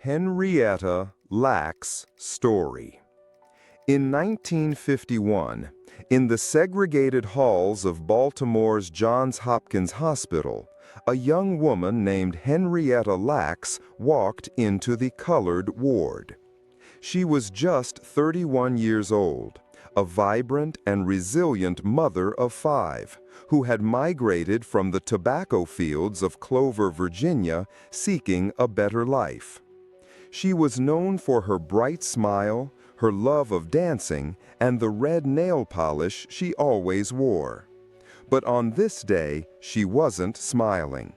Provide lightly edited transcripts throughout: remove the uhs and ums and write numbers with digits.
Henrietta Lacks' story. In 1951, in the segregated halls of Baltimore's Johns Hopkins Hospital, a young woman named Henrietta Lacks walked into the colored ward. She was just 31 years old, a vibrant and resilient mother of 5, who had migrated from the tobacco fields of Clover, Virginia, seeking a better life. She was known for her bright smile, her love of dancing, and the red nail polish she always wore. But on this day, she wasn't smiling.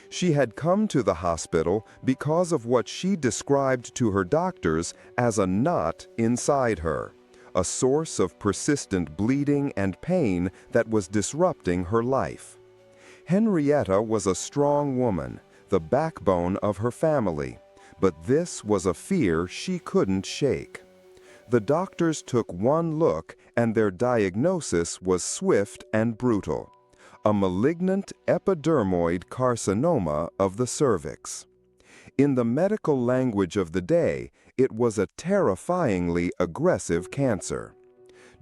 She had come to the hospital because of what she described to her doctors as a knot inside her, a source of persistent bleeding and pain that was disrupting her life. Henrietta was a strong woman, the backbone of her family, but this was a fear she couldn't shake. The doctors took one look and their diagnosis was swift and brutal: a malignant epidermoid carcinoma of the cervix. In the medical language of the day, it was a terrifyingly aggressive cancer.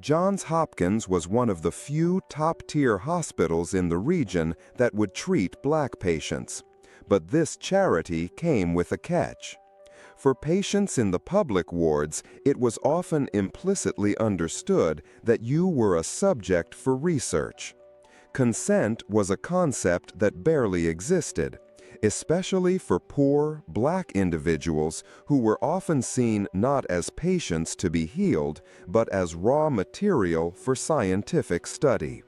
Johns Hopkins was one of the few top-tier hospitals in the region that would treat black patients. But this charity came with a catch. For patients in the public wards, it was often implicitly understood that you were a subject for research. Consent was a concept that barely existed, especially for poor, black individuals who were often seen not as patients to be healed, but as raw material for scientific study.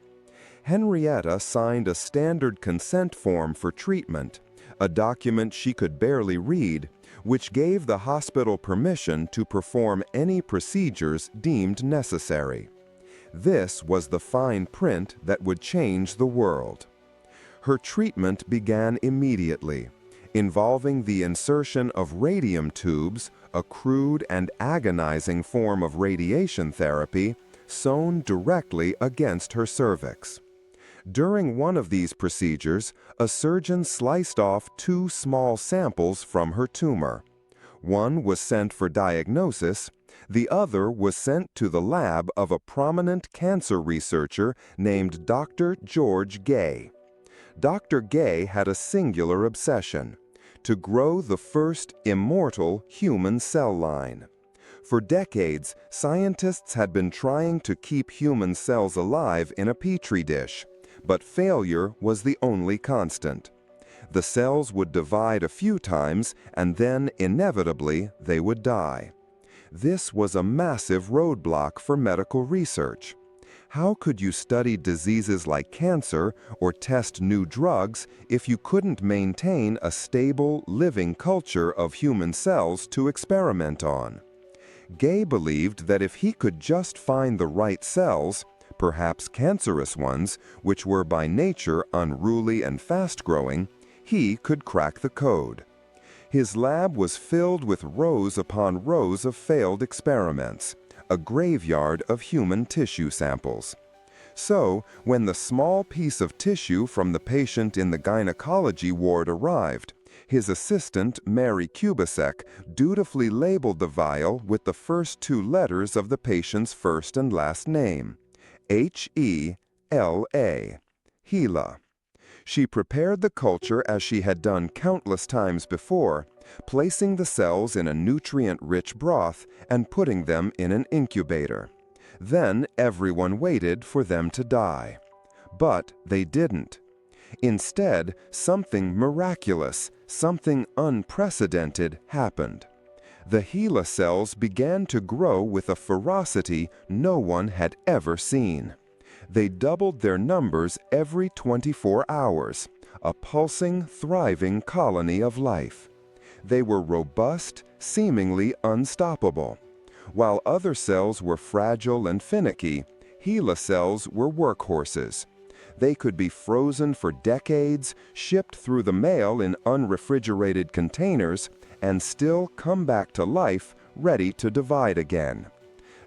Henrietta signed a standard consent form for treatment, a document she could barely read, which gave the hospital permission to perform any procedures deemed necessary. This was the fine print that would change the world. Her treatment began immediately, involving the insertion of radium tubes, a crude and agonizing form of radiation therapy, sewn directly against her cervix. During one of these procedures, a surgeon sliced off 2 small samples from her tumor. One was sent for diagnosis, the other was sent to the lab of a prominent cancer researcher named Dr. George Gay. Dr. Gay had a singular obsession: to grow the first immortal human cell line. For decades, scientists had been trying to keep human cells alive in a petri dish, but failure was the only constant. The cells would divide a few times, and then, inevitably, they would die. This was a massive roadblock for medical research. How could you study diseases like cancer or test new drugs if you couldn't maintain a stable, living culture of human cells to experiment on? Gay believed that if he could just find the right cells, perhaps cancerous ones, which were by nature unruly and fast-growing, he could crack the code. His lab was filled with rows upon rows of failed experiments, a graveyard of human tissue samples. So, when the small piece of tissue from the patient in the gynecology ward arrived, his assistant, Mary Kubasek, dutifully labeled the vial with the first 2 letters of the patient's first and last name: HeLa, HeLa. She prepared the culture as she had done countless times before, placing the cells in a nutrient-rich broth and putting them in an incubator. Then everyone waited for them to die. But they didn't. Instead, something miraculous, something unprecedented happened. The HeLa cells began to grow with a ferocity no one had ever seen. They doubled their numbers every 24 hours, a pulsing, thriving colony of life. They were robust, seemingly unstoppable. While other cells were fragile and finicky, HeLa cells were workhorses. They could be frozen for decades, shipped through the mail in unrefrigerated containers, and still come back to life, ready to divide again.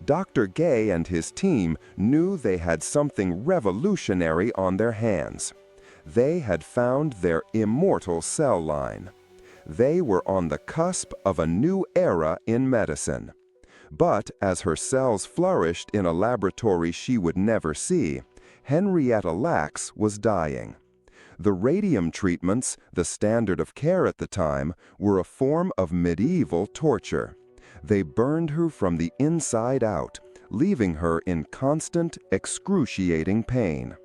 Dr. Gay and his team knew they had something revolutionary on their hands. They had found their immortal cell line. They were on the cusp of a new era in medicine. But as her cells flourished in a laboratory she would never see, Henrietta Lacks was dying. The radium treatments, the standard of care at the time, were a form of medieval torture. They burned her from the inside out, leaving her in constant, excruciating pain.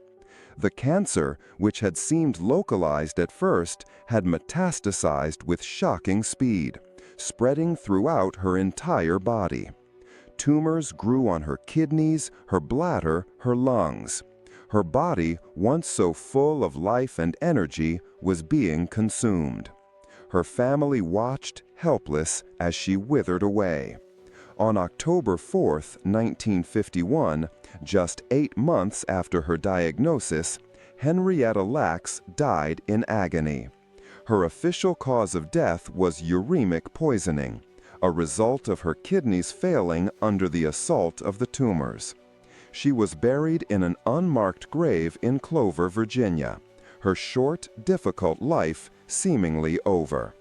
The cancer, which had seemed localized at first, had metastasized with shocking speed, spreading throughout her entire body. Tumors grew on her kidneys, her bladder, her lungs. Her body, once so full of life and energy, was being consumed. Her family watched, helpless, as she withered away. On October 4, 1951, just 8 months after her diagnosis, Henrietta Lacks died in agony. Her official cause of death was uremic poisoning, a result of her kidneys failing under the assault of the tumors. She was buried in an unmarked grave in Clover, Virginia, her short, difficult life seemingly over.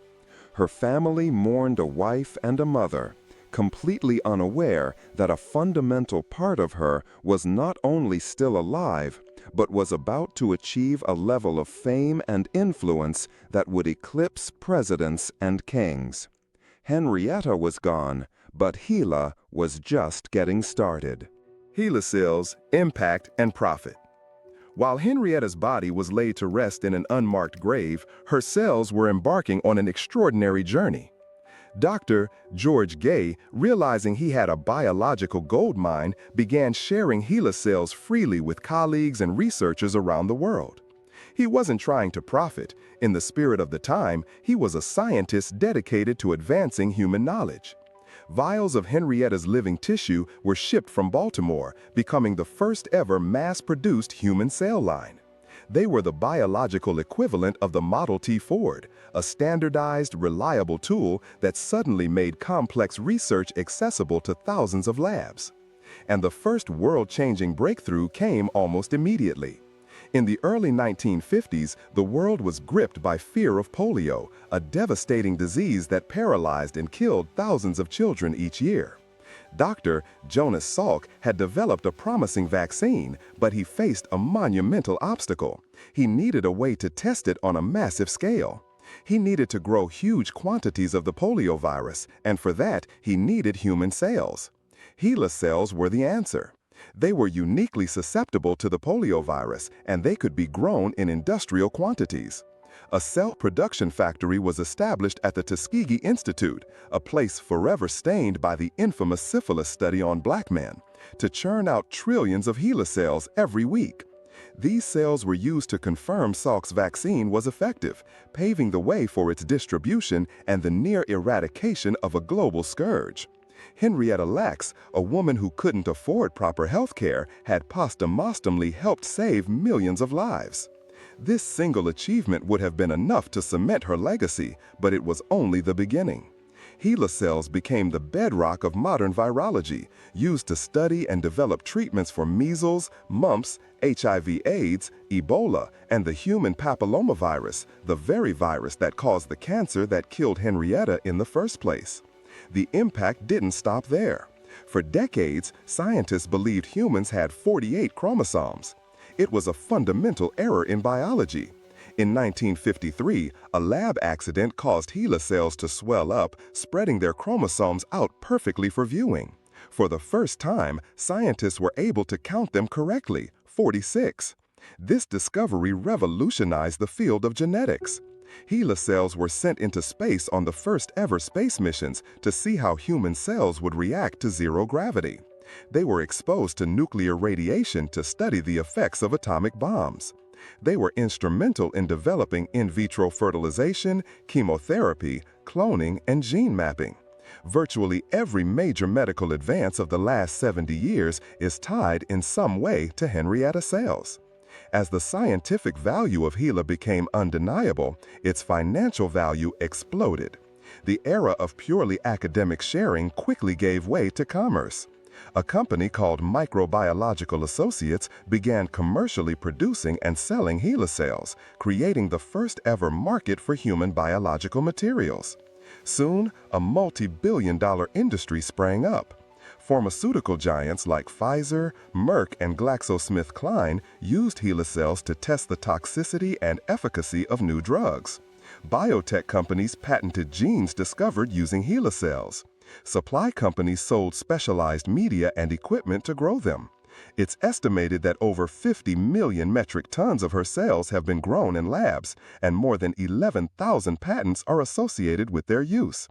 Her family mourned a wife and a mother, completely unaware that a fundamental part of her was not only still alive, but was about to achieve a level of fame and influence that would eclipse presidents and kings. Henrietta was gone, but HeLa was just getting started. HeLa cells, impact, and profit. While Henrietta's body was laid to rest in an unmarked grave, her cells were embarking on an extraordinary journey. Dr. George Gay, realizing he had a biological gold mine, began sharing HeLa cells freely with colleagues and researchers around the world. He wasn't trying to profit. In the spirit of the time, he was a scientist dedicated to advancing human knowledge. Vials of Henrietta's living tissue were shipped from Baltimore, becoming the first ever mass-produced human cell line. They were the biological equivalent of the Model T Ford, a standardized, reliable tool that suddenly made complex research accessible to thousands of labs. And the first world-changing breakthrough came almost immediately. In the early 1950s, the world was gripped by fear of polio, a devastating disease that paralyzed and killed thousands of children each year. Dr. Jonas Salk had developed a promising vaccine, but he faced a monumental obstacle. He needed a way to test it on a massive scale. He needed to grow huge quantities of the polio virus, and for that, he needed human cells. HeLa cells were the answer. They were uniquely susceptible to the polio virus, and they could be grown in industrial quantities. A cell production factory was established at the Tuskegee Institute, a place forever stained by the infamous syphilis study on black men, to churn out trillions of HeLa cells every week. These cells were used to confirm Salk's vaccine was effective, paving the way for its distribution and the near eradication of a global scourge. Henrietta Lacks, a woman who couldn't afford proper health care, had posthumously helped save millions of lives. This single achievement would have been enough to cement her legacy, but it was only the beginning. HeLa cells became the bedrock of modern virology, used to study and develop treatments for measles, mumps, HIV/AIDS, Ebola, and the human papillomavirus, the very virus that caused the cancer that killed Henrietta in the first place. The impact didn't stop there. For decades, scientists believed humans had 48 chromosomes. It was a fundamental error in biology. In 1953, a lab accident caused HeLa cells to swell up, spreading their chromosomes out perfectly for viewing. For the first time, scientists were able to count them correctly, 46. This discovery revolutionized the field of genetics. HeLa cells were sent into space on the first ever space missions to see how human cells would react to zero gravity. They were exposed to nuclear radiation to study the effects of atomic bombs. They were instrumental in developing in vitro fertilization, chemotherapy, cloning, and gene mapping. Virtually every major medical advance of the last 70 years is tied in some way to Henrietta cells. As the scientific value of HeLa became undeniable, its financial value exploded. The era of purely academic sharing quickly gave way to commerce. A company called Microbiological Associates began commercially producing and selling HeLa cells, creating the first ever market for human biological materials. Soon, a multi-billion-dollar industry sprang up. Pharmaceutical giants like Pfizer, Merck, and GlaxoSmithKline used HeLa cells to test the toxicity and efficacy of new drugs. Biotech companies patented genes discovered using HeLa cells. Supply companies sold specialized media and equipment to grow them. It's estimated that over 50 million metric tons of her cells have been grown in labs, and more than 11,000 patents are associated with their use.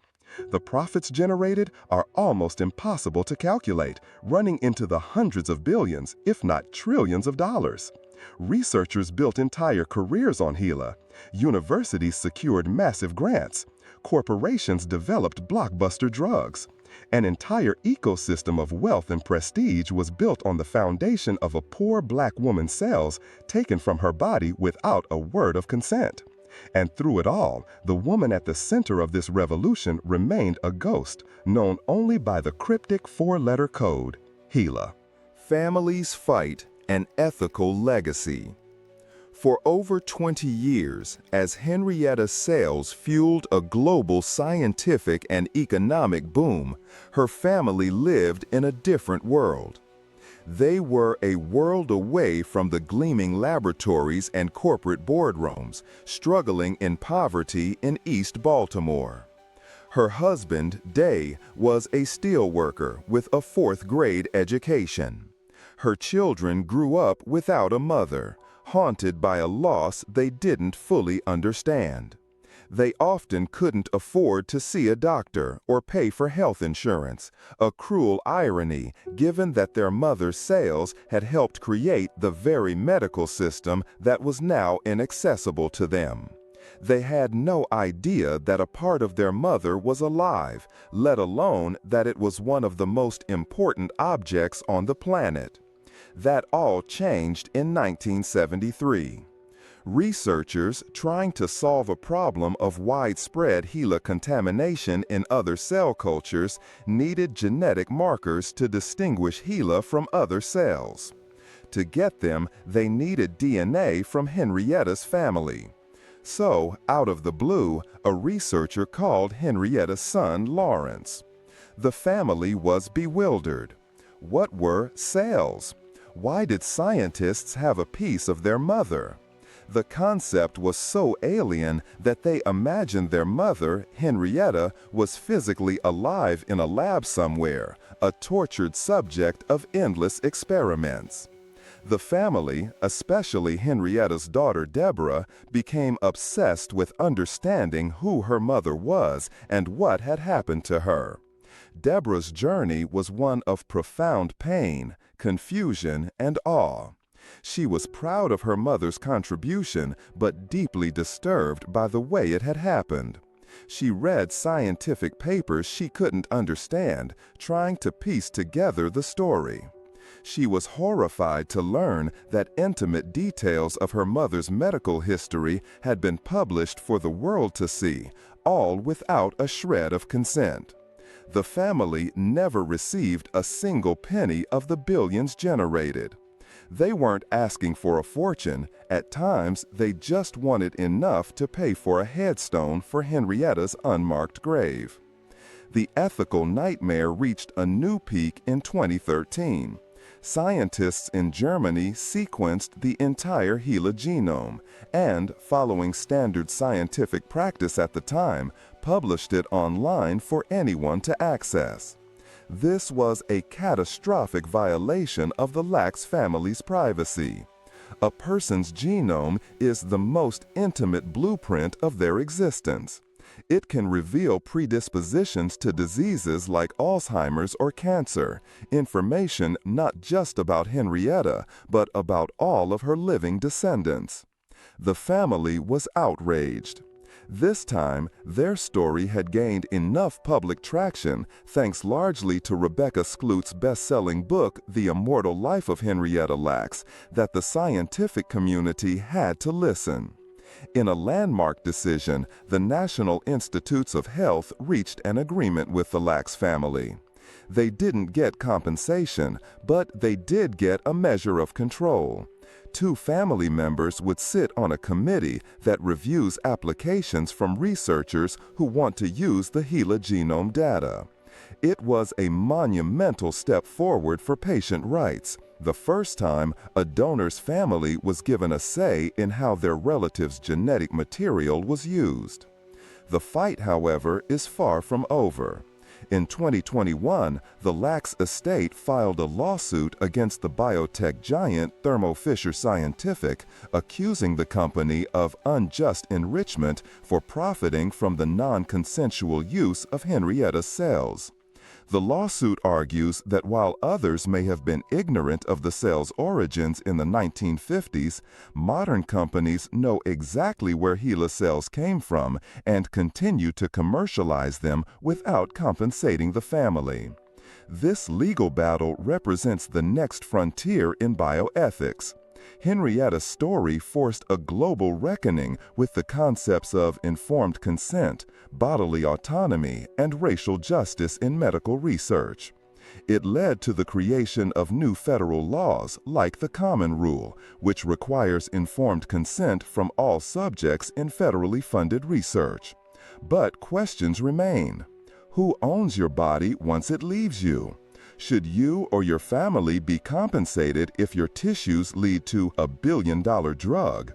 The profits generated are almost impossible to calculate, running into the hundreds of billions, if not trillions of dollars. Researchers built entire careers on HeLa. Universities secured massive grants. Corporations developed blockbuster drugs. An entire ecosystem of wealth and prestige was built on the foundation of a poor black woman's cells taken from her body without a word of consent. And through it all, the woman at the center of this revolution remained a ghost, known only by the cryptic four-letter code, HeLa. Families fight an ethical legacy. For over 20 years, as Henrietta's cells fueled a global scientific and economic boom, her family lived in a different world. They were a world away from the gleaming laboratories and corporate boardrooms, struggling in poverty in East Baltimore. Her husband, Day, was a steelworker with a fourth-grade education. Her children grew up without a mother, haunted by a loss they didn't fully understand. They often couldn't afford to see a doctor or pay for health insurance, a cruel irony given that their mother's cells had helped create the very medical system that was now inaccessible to them. They had no idea that a part of their mother was alive, let alone that it was one of the most important objects on the planet. That all changed in 1973. Researchers trying to solve a problem of widespread HeLa contamination in other cell cultures needed genetic markers to distinguish HeLa from other cells. To get them, they needed DNA from Henrietta's family. So, out of the blue, a researcher called Henrietta's son, Lawrence. The family was bewildered. What were cells? Why did scientists have a piece of their mother? The concept was so alien that they imagined their mother, Henrietta, was physically alive in a lab somewhere, a tortured subject of endless experiments. The family, especially Henrietta's daughter Deborah, became obsessed with understanding who her mother was and what had happened to her. Deborah's journey was one of profound pain, confusion, and awe. She was proud of her mother's contribution, but deeply disturbed by the way it had happened. She read scientific papers she couldn't understand, trying to piece together the story. She was horrified to learn that intimate details of her mother's medical history had been published for the world to see, all without a shred of consent. The family never received a single penny of the billions generated. They weren't asking for a fortune. At times, they just wanted enough to pay for a headstone for Henrietta's unmarked grave. The ethical nightmare reached a new peak in 2013. Scientists in Germany sequenced the entire HeLa genome and, following standard scientific practice at the time, published it online for anyone to access. This was a catastrophic violation of the Lacks family's privacy. A person's genome is the most intimate blueprint of their existence. It can reveal predispositions to diseases like Alzheimer's or cancer, information not just about Henrietta, but about all of her living descendants. The family was outraged. This time, their story had gained enough public traction, thanks largely to Rebecca Skloot's best-selling book, The Immortal Life of Henrietta Lacks, that the scientific community had to listen. In a landmark decision, the National Institutes of Health reached an agreement with the Lacks family. They didn't get compensation, but they did get a measure of control. Two family members would sit on a committee that reviews applications from researchers who want to use the HeLa genome data. It was a monumental step forward for patient rights, the first time a donor's family was given a say in how their relative's genetic material was used. The fight, however, is far from over. In 2021, the Lacks estate filed a lawsuit against the biotech giant Thermo Fisher Scientific, accusing the company of unjust enrichment for profiting from the non-consensual use of Henrietta's cells. The lawsuit argues that while others may have been ignorant of the cell's origins in the 1950s, modern companies know exactly where HeLa cells came from and continue to commercialize them without compensating the family. This legal battle represents the next frontier in bioethics. Henrietta's story forced a global reckoning with the concepts of informed consent, bodily autonomy, and racial justice in medical research. It led to the creation of new federal laws like the Common Rule, which requires informed consent from all subjects in federally funded research. But questions remain. Who owns your body once it leaves you? Should you or your family be compensated if your tissues lead to a billion-dollar drug?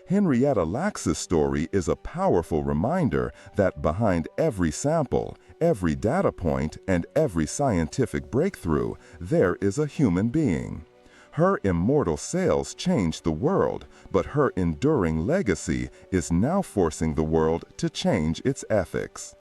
Henrietta Lacks' story is a powerful reminder that behind every sample, every data point, and every scientific breakthrough, there is a human being. Her immortal cells changed the world, but her enduring legacy is now forcing the world to change its ethics.